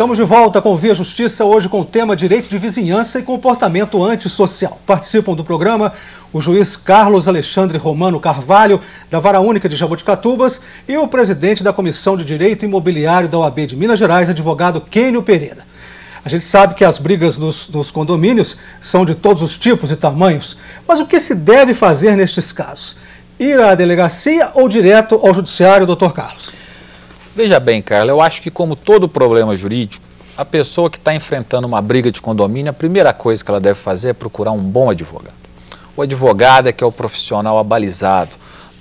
Estamos de volta com Via Justiça, hoje com o tema Direito de Vizinhança e Comportamento Antissocial. Participam do programa o juiz Carlos Alexandre Romano Carvalho, da Vara Única de Jaboticatubas, e o presidente da Comissão de Direito Imobiliário da OAB de Minas Gerais, advogado Kênio Pereira. A gente sabe que as brigas dos condomínios são de todos os tipos e tamanhos, mas o que se deve fazer nestes casos? Ir à delegacia ou direto ao judiciário, doutor Carlos? Veja bem, Carla, eu acho que como todo problema jurídico, a pessoa que está enfrentando uma briga de condomínio, a primeira coisa que ela deve fazer é procurar um bom advogado. O advogado é que é o profissional abalizado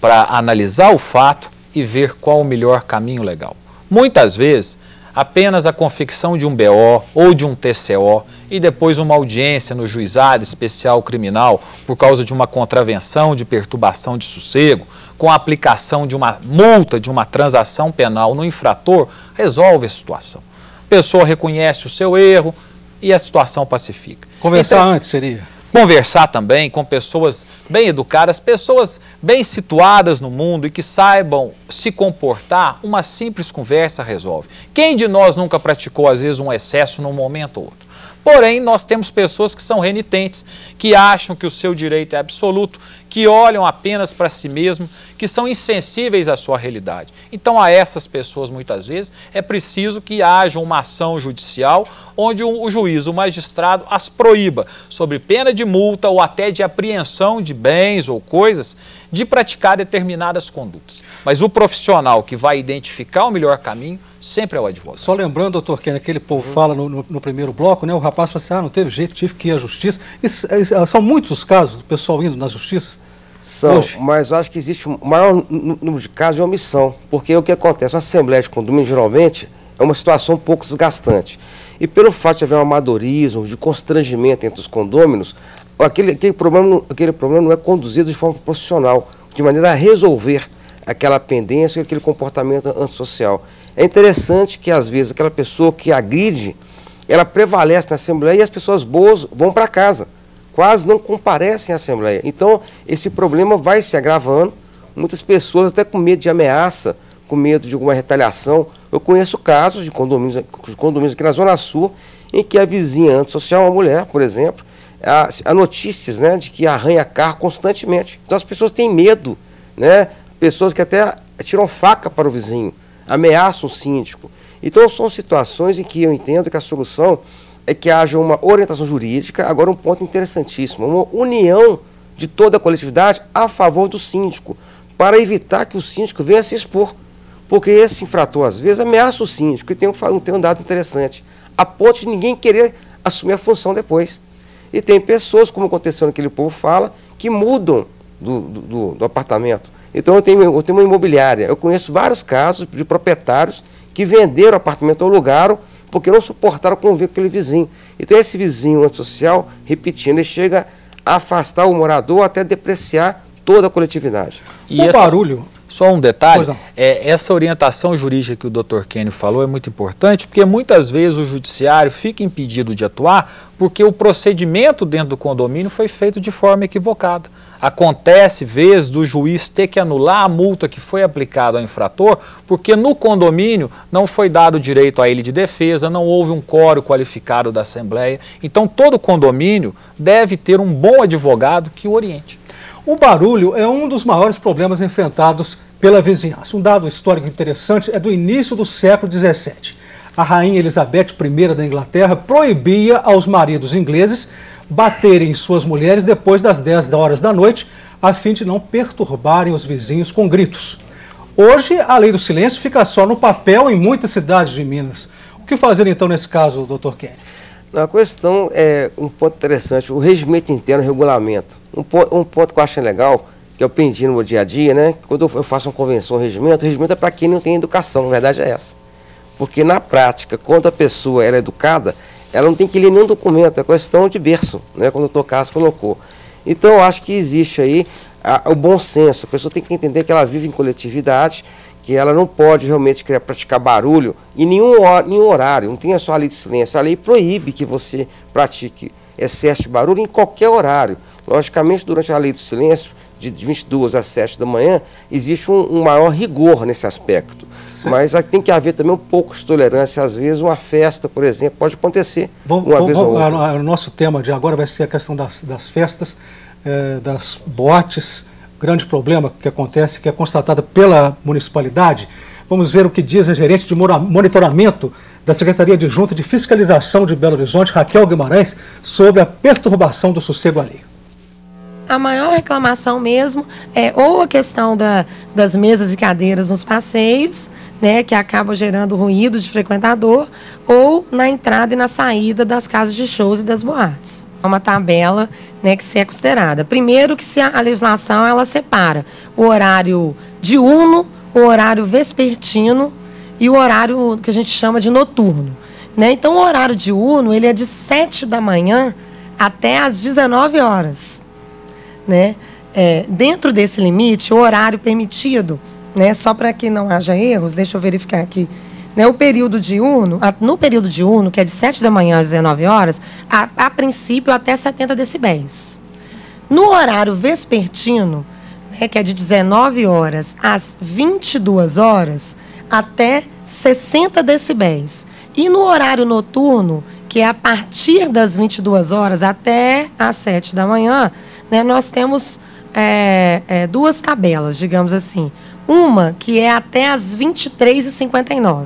para analisar o fato e ver qual o melhor caminho legal. Muitas vezes, apenas a confecção de um BO ou de um TCO e depois uma audiência no juizado especial criminal por causa de uma contravenção de perturbação de sossego, com a aplicação de uma multa, de uma transação penal no infrator, resolve a situação. A pessoa reconhece o seu erro e a situação pacifica. Conversar antes seria? Conversar também com pessoas bem educadas, pessoas bem situadas no mundo e que saibam se comportar, uma simples conversa resolve. Quem de nós nunca praticou, às vezes, um excesso num momento ou outro? Porém, nós temos pessoas que são renitentes, que acham que o seu direito é absoluto, que olham apenas para si mesmo, que são insensíveis à sua realidade. Então, a essas pessoas, muitas vezes, é preciso que haja uma ação judicial onde o juiz, o magistrado, as proíba, sob pena de multa ou até de apreensão de bens ou coisas, de praticar determinadas condutas. Mas o profissional que vai identificar o melhor caminho sempre é o advogado. Só lembrando, doutor Kênio, aquele povo fala no primeiro bloco, né? O rapaz fala assim, não teve jeito, tive que ir à justiça. São muitos os casos do pessoal indo nas justiças? São, hoje. Mas eu acho que existe um maior número de casos de omissão, porque o que acontece? A Assembleia de Condomínio, geralmente, é uma situação um pouco desgastante. E pelo fato de haver um amadorismo, de constrangimento entre os condôminos, aquele problema não é conduzido de forma profissional, de maneira a resolver aquela pendência, aquele comportamento antissocial. É interessante que, às vezes, aquela pessoa que agride, ela prevalece na Assembleia e as pessoas boas vão para casa, quase não comparecem à Assembleia. Então, esse problema vai se agravando, muitas pessoas até com medo de ameaça, com medo de alguma retaliação. Eu conheço casos de condomínios aqui na Zona Sul, em que a vizinha antissocial, uma mulher, por exemplo, há notícias, né, de que arranha carro constantemente. Então, as pessoas têm medo, né? Pessoas que até tiram faca para o vizinho, ameaçam o síndico. Então, são situações em que eu entendo que a solução é que haja uma orientação jurídica, agora um ponto interessantíssimo, uma união de toda a coletividade a favor do síndico, para evitar que o síndico venha se expor. Porque esse infrator, às vezes, ameaça o síndico, e tem um dado interessante, a ponto de ninguém querer assumir a função depois. E tem pessoas, como aconteceu naquele povo fala, que mudam do apartamento. Então, eu tenho uma imobiliária. Eu conheço vários casos de proprietários que venderam o apartamento ou alugaram porque não suportaram conviver com aquele vizinho. Então, esse vizinho antissocial, repetindo, ele chega a afastar o morador até depreciar toda a coletividade. E o barulho... Só um detalhe, essa orientação jurídica que o Dr. Kênio falou é muito importante, porque muitas vezes o judiciário fica impedido de atuar porque o procedimento dentro do condomínio foi feito de forma equivocada. Acontece, vezes, do juiz ter que anular a multa que foi aplicada ao infrator, porque no condomínio não foi dado direito a ele de defesa, não houve um quórum qualificado da Assembleia. Então, todo condomínio deve ter um bom advogado que o oriente. O barulho é um dos maiores problemas enfrentados pela vizinhança. Um dado histórico interessante é do início do século XVII. A rainha Elizabeth I da Inglaterra proibia aos maridos ingleses baterem suas mulheres depois das 10 horas da noite, a fim de não perturbarem os vizinhos com gritos. Hoje, a lei do silêncio fica só no papel em muitas cidades de Minas. O que fazer então nesse caso, doutor Kênio? A questão é um ponto interessante, o regimento interno, o regulamento. Um ponto que eu acho legal, que eu aprendi no meu dia a dia, né? Quando eu faço uma convenção, o regimento é para quem não tem educação, na verdade é essa. Porque na prática, quando a pessoa é educada, ela não tem que ler nenhum documento, é questão de berço, né? Como o doutor Carlos colocou. Então eu acho que existe aí o bom senso, a pessoa tem que entender que ela vive em coletividade, que ela não pode realmente querer praticar barulho em nenhum horário, não tem só a lei de silêncio, a lei proíbe que você pratique excesso de barulho em qualquer horário. Logicamente, durante a lei do silêncio, de 22 às 7 da manhã, existe um maior rigor nesse aspecto. Sim. Mas tem que haver também um pouco de tolerância. Às vezes uma festa, por exemplo, pode acontecer uma vez ou outra. O nosso tema de agora vai ser a questão das festas, das boates. Grande problema que acontece, que é constatado pela municipalidade. Vamos ver o que diz a gerente de monitoramento da Secretaria Adjunta de Fiscalização de Belo Horizonte, Raquel Guimarães, sobre a perturbação do sossego alheio. A maior reclamação mesmo é ou a questão das mesas e cadeiras nos passeios, né, que acaba gerando ruído de frequentador, ou na entrada e na saída das casas de shows e das boates. É uma tabela, né, que se é considerada. Primeiro que a legislação ela separa o horário diurno, o horário vespertino e o horário que a gente chama de noturno. Né? Então, o horário diurno ele é de 7 da manhã até às 19 horas. Né? Dentro desse limite, o horário permitido, né, só para que não haja erros, deixa eu verificar aqui, né, o período diurno, no período diurno, que é de 7 da manhã às 19 horas, a princípio até 70 decibéis. No horário vespertino, né, que é de 19 horas às 22 horas, até 60 decibéis. E no horário noturno, que é a partir das 22 horas até às 7 da manhã, né, nós temos duas tabelas, digamos assim. Uma que é até às 23h59.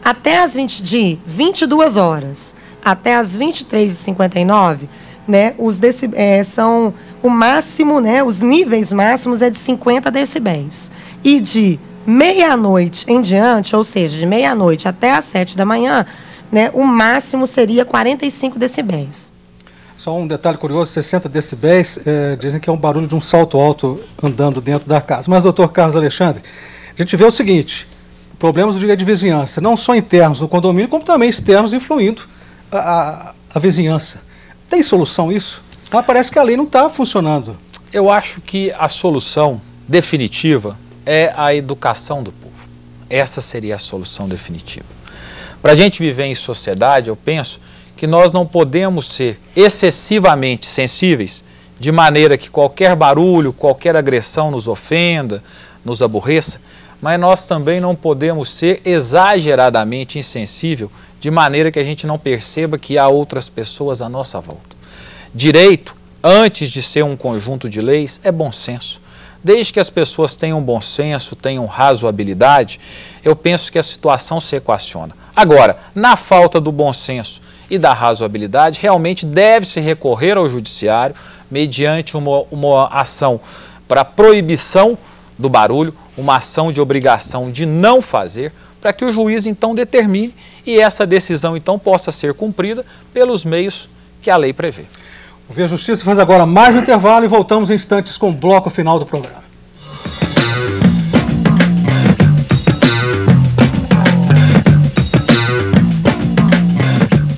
Até às 22 horas até às 23h59, né, são o máximo, né, os níveis máximos é de 50 decibéis. E de meia-noite em diante, ou seja, de meia-noite até às 7 da manhã, né, o máximo seria 45 decibéis. Só um detalhe curioso, 60 decibéis, dizem que é um barulho de um salto alto andando dentro da casa. Mas, doutor Carlos Alexandre, a gente vê o seguinte, problemas do direito de vizinhança, não só internos no condomínio, como também externos, influindo a vizinhança. Tem solução isso? Parece que a lei não está funcionando. Eu acho que a solução definitiva é a educação do povo. Essa seria a solução definitiva. Para a gente viver em sociedade, eu penso que nós não podemos ser excessivamente sensíveis, de maneira que qualquer barulho, qualquer agressão nos ofenda, nos aborreça, mas nós também não podemos ser exageradamente insensível, de maneira que a gente não perceba que há outras pessoas à nossa volta. Direito, antes de ser um conjunto de leis, é bom senso. Desde que as pessoas tenham bom senso, tenham razoabilidade, eu penso que a situação se equaciona. Agora, na falta do bom senso e da razoabilidade, realmente deve-se recorrer ao judiciário mediante uma ação para proibição do barulho, uma ação de obrigação de não fazer, para que o juiz então determine e essa decisão então possa ser cumprida pelos meios que a lei prevê. O Via Justiça faz agora mais um intervalo e voltamos em instantes com o bloco final do programa.